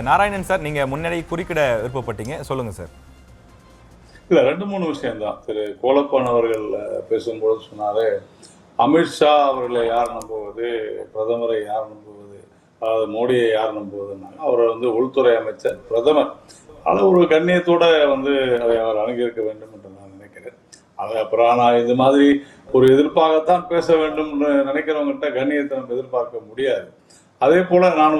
Narayanan sir, நீங்க முன்னாடி குறுக்கிட விருப்பப்பட்டீங்க, சொல்லுங்க சார். இல்ல 2-3 விஷயம் தான். திரு கோலப்பன் அவர்கள் பேசும்போது சொன்னாரு, அமித்ஷா அவர்களை யார் நம்புவது, பிரதமரை யார் நம்புவது, அதாவது மோடியை யார் நம்புவதுன்னாங்க. அவர் உள்துறை அமைச்சர், பிரதமர். ஆனால் ஒரு கண்ணியத்தோட அதை அவர் அணுகியிருக்க வேண்டும் என்று நான் நினைக்கிறேன். அது அப்புறம் நான் இது மாதிரி ஒரு எதிர்ப்பாகத்தான் பேச வேண்டும் நினைக்கிறவங்ககிட்ட கண்ணியத்தை நம்ம எதிர்பார்க்க முடியாது. அதே போல நான்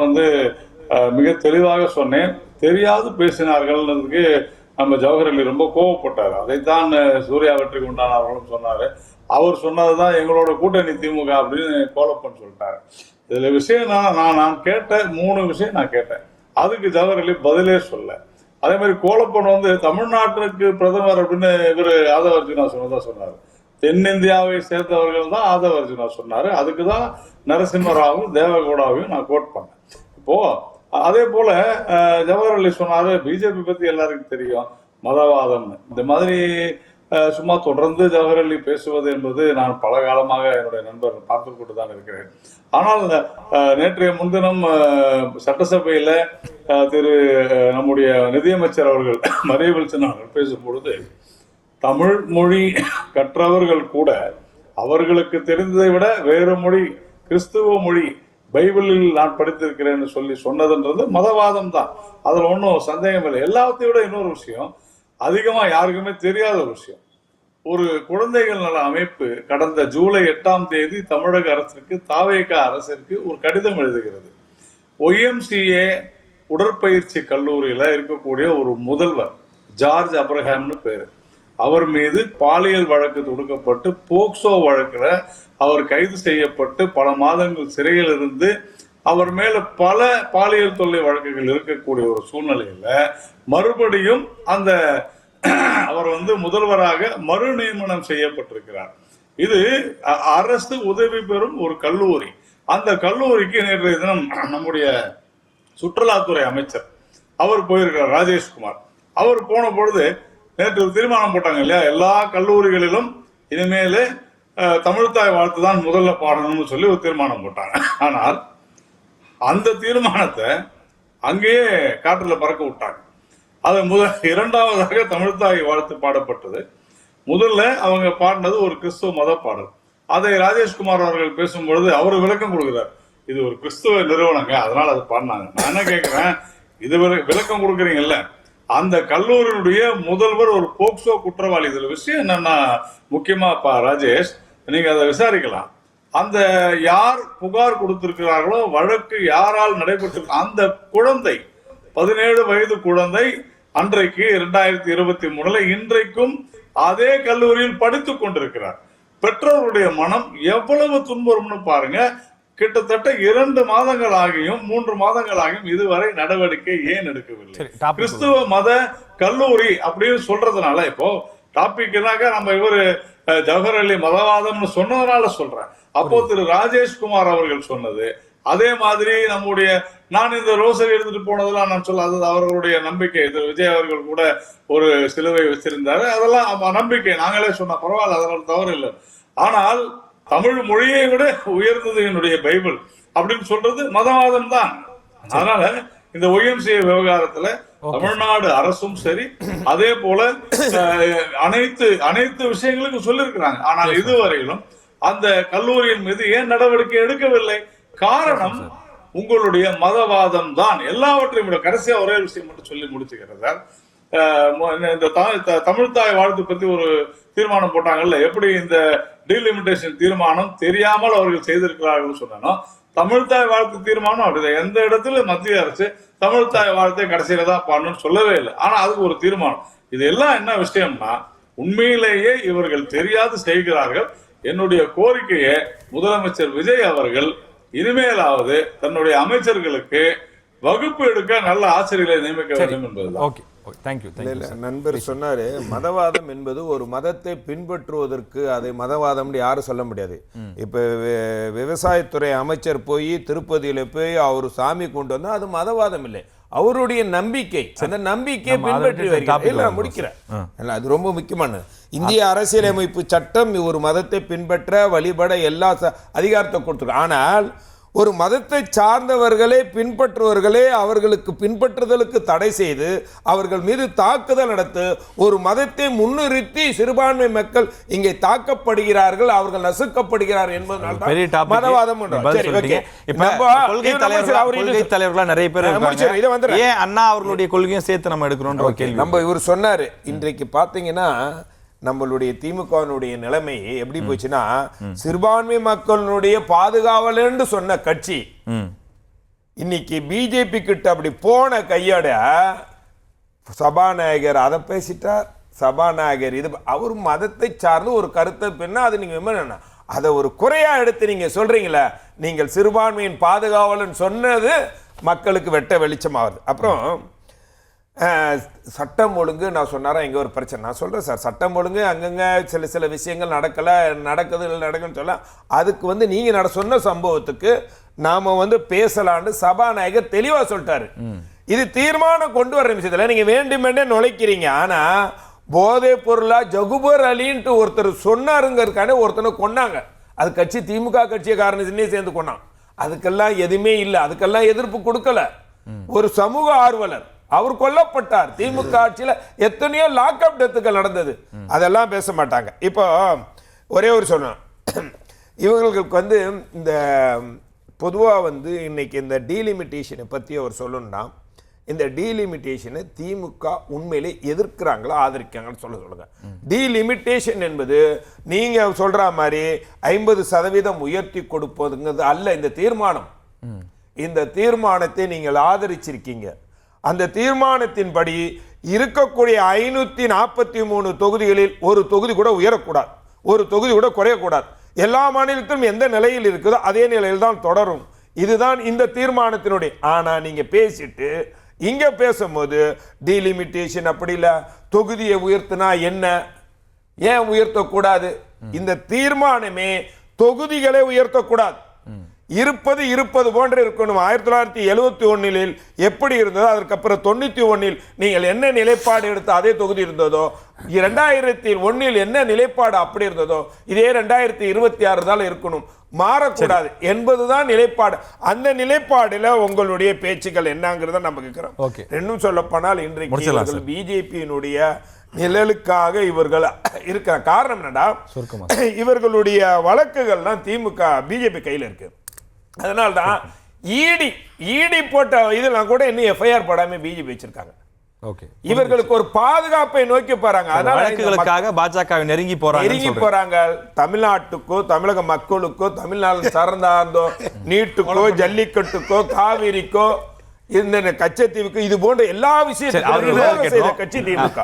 மிக தெளிவாக சொன்னேன், தெரியாது பேசினார்கள்ன்றதுக்கு நம்ம ஜவஹர் அலி ரொம்ப கோவப்பட்டார். அதைத்தான் சூர்யா வெற்றி கொண்டான் அவர்களும் சொன்னாரு. அவர் சொன்னதுதான் எங்களோட கூட்டணி திமுக அப்படின்னு கோலப்பன் சொல்லிட்டாரு. இதுல விஷயம் நான் கேட்ட 3 விஷயம் நான் கேட்டேன். அதுக்கு ஜவஹர் அலி பதிலே சொல்ல. அதே மாதிரி கோலப்பன் தமிழ்நாட்டிற்கு பிரதமர் அப்படின்னு இவர் ஆதவ அர்ஜுனா சொன்னதான் சொன்னாரு. தென்னிந்தியாவை சேர்ந்தவர்கள் தான் ஆதவ அர்ஜுனா சொன்னாரு. அதுக்குதான் நரசிம்மராவும் தேவகவுடாவையும் நான் கோட் பண்ணேன். இப்போ அதே போல ஜவஹர் அலி சொன்னாரு, பிஜேபி பத்தி எல்லாருக்கும் தெரியும், மதவாதம். இந்த மாதிரி சும்மா தொடர்ந்து ஜவஹர் அலி பேசுவது என்பது நான் பல காலமாக என்னுடைய நண்பர் பார்த்து கொண்டு தான் இருக்கிறேன். ஆனால் நேற்றைய முன்தினம் சட்டசபையில நம்முடைய நிதியமைச்சர் அவர்கள் மரியவல்சன் அவர்கள் பேசும்பொழுது, தமிழ் மொழி கற்றவர்கள் கூட அவர்களுக்கு தெரிந்ததை விட வேறு மொழி, கிறிஸ்துவ மொழி, பைபிளில் நான் படித்திருக்கிறேன்னு சொன்னதுன்றது மதவாதம் தான். அதுல ஒன்றும் சந்தேகம் இல்லை. எல்லாத்தையும் விட இன்னொரு விஷயம், அதிகமா யாருக்குமே தெரியாத விஷயம், ஒரு குழந்தைகள் நல அமைப்பு கடந்த ஜூலை 8ஆம் தேதி தமிழக அரசிற்கு, தாவேக அரசிற்கு ஒரு கடிதம் எழுதுகிறது. YMCA உடற்பயிற்சி கல்லூரியில இருக்கக்கூடிய ஒரு முதல்வர் ஜார்ஜ் அப்ரஹாம்னு பேரு, அவர் மீது பாலியல் வழக்கு தொடுக்கப்பட்டு போக்சோ வழக்குல அவர் கைது செய்யப்பட்டு பல மாதங்கள் சிறையில் இருந்து அவர் மேல பல பாலியல் தொல்லை வழக்குகள் இருக்கக்கூடிய ஒரு சூழ்நிலையில மறுபடியும் அவர் முதல்வராக மறு நியமனம் செய்யப்பட்டிருக்கிறார். இது அரசு உதவி பெறும் ஒரு கல்லூரி. அந்த கல்லூரிக்கு நேற்றைய தினம் நம்முடைய சுற்றுலாத்துறை அமைச்சர் அவர் போயிருக்கிறார், ராஜேஷ்குமார். அவர் போன பொழுது நேற்று தீர்மானம் போட்டாங்க இல்லையா, எல்லா கல்லூரிகளிலும் இனிமேல் தமிழ்தாய் வாழ்த்து தான் முதல்ல பாடணும்னு சொல்லி ஒரு தீர்மானம் போட்டாங்க. ஆனால் அந்த தீர்மானத்தை அங்கேயே காற்றுல பறக்க விட்டாங்க. அது இரண்டாவதாக தமிழ்தாய் வாழ்த்து பாடப்பட்டது. முதல்ல அவங்க பாடினது ஒரு கிறிஸ்துவ மத பாடல். அதை ராஜேஷ்குமார் அவர்கள் பேசும்பொழுது அவர் விளக்கம் கொடுக்கிறார், இது ஒரு கிறிஸ்துவ நிறுவனங்க, அதனால அதை பாடினாங்க. நான் என்ன கேட்கிறேன், இது விளக்கம் கொடுக்குறீங்கல்ல, அந்த கல்லூரியினுடைய முதல்வர் ஒரு போக்சோ குற்றவாளி. இதுல விஷயம் என்னன்னா, முக்கியமா ராஜேஷ், நீங்க அதை விசாரிக்கலாம். அந்த யார் புகார் கொடுத்திருக்கிறார்களோ, வழக்கு யாரால் நடைபெற்றிருக்க அந்த குழந்தை 17 வயது குழந்தை அன்றைக்கு 2023 இன்றைக்கும் அதே கல்லூரியில் படித்துக் கொண்டிருக்கிறார். பெற்றோருடைய மனம் எவ்வளவு துன்புறும்னு பாருங்க. கிட்டத்தட்ட 2 மாதங்கள் ஆகியும் 3 மாதங்கள் ஆகியும் இதுவரை நடவடிக்கை ஏன் எடுக்கவில்லை? கிறிஸ்துவ மத கல்லூரி அப்படின்னு சொல்றதுனால, இப்போ டாபிக் நம்ம ஜவஹர் அலி மதவாதம்னு சொன்னதுனால சொல்றேன். அப்போ திரு ராஜேஷ்குமார் அவர்கள் சொன்னது அதே மாதிரி நான் இந்த ரோசரி எடுத்துட்டு போனதெல்லாம் நான் சொல்லாதது அவர்களுடைய நம்பிக்கை. திரு விஜய் அவர்கள் கூட ஒரு சிலுவை வச்சிருந்தாரு, அதெல்லாம் நம்பிக்கை, நாங்களே சொன்ன பரவாயில்ல, அதெல்லாம் தவறு இல்லை. ஆனால் தமிழ் மொழியை விட உயர்ந்தது என்னுடைய பைபிள் அப்படின்னு சொல்றது மதவாதம் தான். அதனால இந்த YMCA விவகாரத்துல தமிழ்நாடு அரசும் சரி, அதே போல அனைத்து விஷயங்களுக்கும் சொல்லியிருக்கிறாங்க. ஆனால் இதுவரையிலும் அந்த கல்லூரியின் மீது ஏன் நடவடிக்கை எடுக்கவில்லை? காரணம் உங்களுடைய மதவாதம் தான். எல்லாவற்றையும் விட கடைசியா ஒரே விஷயம் மட்டும் சொல்லி முடிச்சுக்கிறதா, இந்த தமிழ்தாய் வாழ்த்து பத்தி ஒரு தீர்மானம் போட்டாங்கல்ல, எப்படி இந்த டீலிமிட்டேஷன் தீர்மானம் தெரியாமல் அவர்கள் செய்திருக்கிறார்கள் சொன்னோம். தமிழ்தாய் வாழ்த்து தீர்மானம் அப்படி எந்த இடத்துல மத்திய அரசு தமிழ்தாய் வாழ்த்தை கடைசியில தான் பண்ணணும்னு சொல்லவே இல்லை. ஆனா அதுக்கு ஒரு தீர்மானம். இது எல்லாம் என்ன விஷயம்னா, உண்மையிலேயே இவர்கள் தெரியாது செய்கிறார்கள். என்னுடைய கோரிக்கையை முதலமைச்சர் விஜய் அவர்கள் இனிமேலாவது தன்னுடைய அமைச்சர்களுக்கு வகுப்பு எடுக்க நல்ல ஆசிரியர்களை நியமிக்க வேண்டும் என்பதுதான். நண்பர் சொன்னாரு, மதவாதம் என்பது ஒரு மதத்தை பின்பற்றுவதற்கு அதை மதவாதம் யாரும் சொல்ல முடியாது. இப்ப விவசாயத்துறை அமைச்சர் போய் திருப்பதியில போய் அவர் சாமி கொண்டு வந்தா அது மதவாதம் இல்லை, அவருடைய நம்பிக்கை. அந்த நம்பிக்கையை பின்பற்றி வருகிறார். முடிக்கிறேன், அது ரொம்ப முக்கியமானது. இந்திய அரசியலமைப்பு சட்டம் ஒரு மதத்தை பின்பற்ற வழிபட எல்லா அதிகாரத்தை கொடுத்துருக்கு. ஆனால் ஒரு மதத்தை சார்ந்தவர்களே பின்பற்றுவர்களே அவர்களுக்கு பின்பற்றுதலுக்கு தடை செய்து அவர்கள் மீது தாக்குதல் நடத்து ஒரு மதத்தை முன்னிறுத்தி சிறுபான்மை மக்கள் இங்கே தாக்கப்படுகிறார்கள், அவர்கள் நசுக்கப்படுகிறார்கள் என்பதனால் மதவாதம். கொள்கை தலைவர்களா நிறைய பேர் இருக்காங்க. ஏன் அண்ணா அவர்களுடைய கொள்கையும் சேர்த்து நம்ம எடுக்கிறோம் கேள்வி. நம்ம இவர் சொன்னாரு, இன்றைக்கு பாத்தீங்கன்னா நம்மளுடைய திமுகவினுடைய நிலைமை எப்படி போச்சுன்னா, சிறுபான்மை மக்களுடைய பாதுகாவலன்னு சொன்ன கட்சி இன்னைக்கு பிஜேபி கிட்ட அப்படி போன கையோட சபாநாயகர் அதை பேசிட்டார், சபாநாயகர் இது அவர் மதத்தை சார்ந்து ஒரு கருத்தை பின்னா அது நீங்க என்ன அதை ஒரு குறையா எடுத்து நீங்க சொல்றீங்களா, நீங்கள் சிறுபான்மையின் பாதுகாவலன் சொன்னது மக்களுக்கு வெட்ட வெளிச்சமாகுது. அப்புறம் சட்டம் ஒழுங்கு நான் சொன்னாரா இங்கே ஒரு பிரச்சனை, நான் சொல்கிறேன் சார், சட்டம் ஒழுங்கு அங்கங்கே சில விஷயங்கள் நடக்குது நடக்குன்னு சொல்ல, அதுக்கு நீங்கள் சொன்ன சம்பவத்துக்கு நாம் பேசலான்னு சபாநாயகர் தெளிவாக சொல்லிட்டாரு. இது தீர்மானம் கொண்டு வர விஷயத்தில் நீங்கள் வேண்டுமென்றே நுழைக்கிறீங்க. ஆனால் போதைப் பொருளா ஜகுபர் அலின்ட்டு ஒருத்தர் சொன்னாருங்கிறதுக்கான ஒருத்தனை கொண்டாங்க, அது கட்சி திமுக கட்சியை காரணத்தினே சேர்ந்து கொண்டான். அதுக்கெல்லாம் எதுவுமே இல்லை, அதுக்கெல்லாம் எதிர்ப்பு கொடுக்கல. ஒரு சமூக ஆர்வலர் அவர் கொல்லப்பட்டார். திமுக ஆட்சியில் எத்தனையோ லாக்அப் டெத்துகள் நடந்தது, அதெல்லாம் பேச மாட்டாங்க. இப்போ ஒரே ஒரு சொன்னோம், இவங்களுக்கு இந்த பொதுவாக இன்னைக்கு இந்த டீலிமிட்டேஷனை பற்றி அவர் சொல்லணும்னா, இந்த டீலிமிட்டேஷனை திமுக உண்மையிலே எதிர்க்கிறாங்களா ஆதரிக்காங்கன்னு சொல்லுங்க. டீலிமிட்டேஷன் என்பது நீங்க சொல்ற மாதிரி 50% உயர்த்தி கொடுப்பதுங்கிறது அல்ல இந்த தீர்மானம். இந்த தீர்மானத்தை நீங்கள் ஆதரிச்சிருக்கீங்க. அந்த தீர்மானத்தின்படி இருக்கக்கூடிய 543 தொகுதிகளில் ஒரு தொகுதி கூட உயரக்கூடாது, ஒரு தொகுதி கூட குறையக்கூடாது. எல்லா மாநிலத்திலும் எந்த நிலையில் இருக்குதோ அதே நிலையில் தான் தொடரும். இதுதான் இந்த தீர்மானத்தினுடைய. ஆனா நீங்க பேசிட்டு இங்க பேசும்போது டீலிமிட்டேஷன் அப்படி இல்ல, தொகுதியை உயர்த்தினா என்ன, ஏன் உயர்த்தக்கூடாது? இந்த தீர்மானமே தொகுதிகளை உயர்த்தக்கூடாது, இருப்பது போன்று இருக்கணும். 1971 எப்படி இருந்ததோ அதற்கப்புறம் 91 நீங்கள் என்ன நிலைப்பாடு எடுத்து அதே தொகுதி இருந்ததோ, 2001 என்ன நிலைப்பாடு அப்படி இருந்ததோ இதே 2026 தான் இருக்கணும், மாறக்கூடாது என்பதுதான் நிலைப்பாடு. அந்த நிலைப்பாடுல உங்களுடைய பேச்சுக்கள் என்னங்கிறத நம்ம கேட்கிறோம். இன்னும் சொல்ல போனால் இன்றைக்கு பிஜேபியினுடைய நிழலுக்காக இவர்கள் இருக்கிற காரணம் என்னடா, இவர்களுடைய வழக்குகள்லாம் திமுக பிஜேபி கையில் இருக்கு. அதனால்தான் இடி போட்ட இதெல்லாம் கூட இன்னும் எஃப்ஐஆர் போடாம பிஜேபி வச்சிருக்காங்க. இவர்களுக்கு ஒரு பாதுகாப்பை நோக்கி போறாங்க. அதனால பாஜக நெருங்கி போறாங்க. தமிழ்நாட்டுக்கோ தமிழக மக்களுக்கோ தமிழ்நாடு சார்ந்தோ நீட்டுக்கோ ஜல்லிக்கட்டுக்கோ காவிரிக்கோ இந்த கச்சத்தீவுக்கு இது போன்ற எல்லா விஷயத்தையும் கட்சி திமுக